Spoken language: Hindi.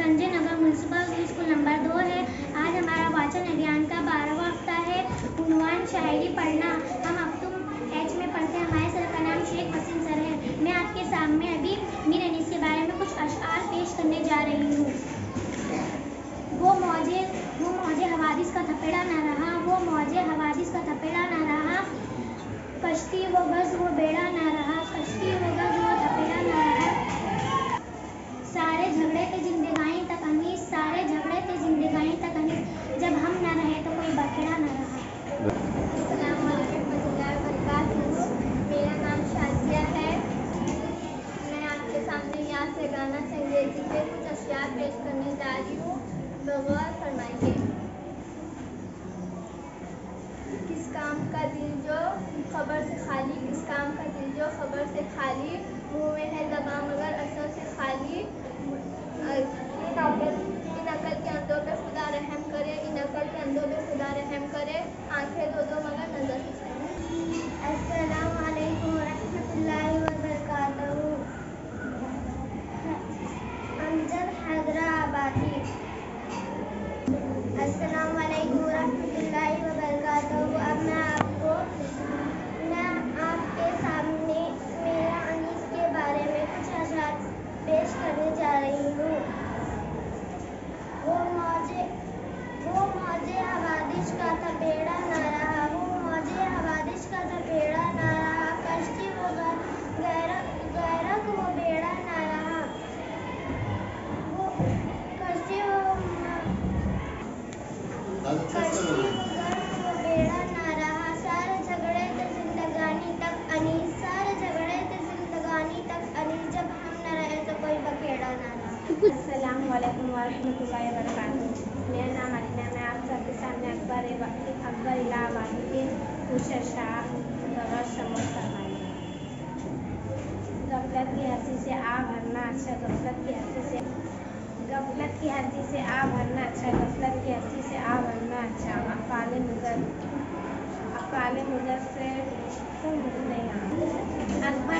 Sanjay Nagar municipal school number 2 है। आज हमारा वाचन अभियान का 12वां हफ्ता है। उन्वान शायरी पढ़ना। हम अब तुम एच में पढ़ते हैं। हमारे सर का नाम शेख हसीन सर है। मैं आपके सामने अभी मीर अनीस के बारे में कुछ अशआर पेश करने जा रही हूँ। वो मौजे हवादिस का थपेड़ा न रहा, वो मौजे हवादिस का थपेड़ा न रहा, कश्ती वो गज वो बेड़ा न रहा, कश्ती वो गज वो थपेड़ा न रहा। सारे झगड़े थे जिंदगानी तक अनीस, सारे झगड़े थे जिंदगानी तक अनीस, जब हम न रहे तो कोई बखेड़ा न रहा। अस्सलाम वालेकुम वरहमतुल्लाहि वबरकातुहू। मेरा नाम शाजिया है। मैं आपके सामने यहाँ से गाना चंगेजी पे कुछ अशियार पेश करने जा रही हूँ। गौर फरमाइए। किस काम का दिल जो खबर से खाली, किस काम का दिल जो खबर से खाली, मुँह में है ज़बां मगर असर से खाली। इन अकल के अंधों पे खुदा रहम करे, इन अकल के अंधों पे खुदा रहम करे, आंखें दो दो मगर नजर से खाली। अस्सलाम वालेकुम रहमतुल्लाहि व बरकातहू। अमजद हैदराबादी। अस्सलाम वालेकुम रहमतुल्लाहि व बरकातहू। अब मैं आपके सामने मीरा अनीस के बारे में कुछ अशआर पेश करने जा रही हूँ। वो मौजे हवादिश का थपेड़ा न रहा, वो मौजे हवादिश का थपेड़ा न रहा, कश्ती वो गैरक वो बेड़ा न रहा, वो कश्ती वो गर्क वो बेड़ा न रहा। सारे झगड़े थे जिंदगानी तक अनीस, सारे झगड़े थे जिंदगानी तक अनीस, जब हम न रहे तो कोई बखेड़ा न रहा। अस्सलाम वालेकुम वरहमतुल्लाहि वबरकातुहू। मेरा नाम अलीना। मैं आप सबके सामने अकबर इलाहाबादी के कुछ अशआर बगैर समझ फरमाएंगे। गफलत की हंसी से आ भरना अच्छा, गफलत की हंसी से आ भरना अच्छा, गफलत की हंसी से आ भरना अच्छा। अकाले मुजर से नहीं। अकबर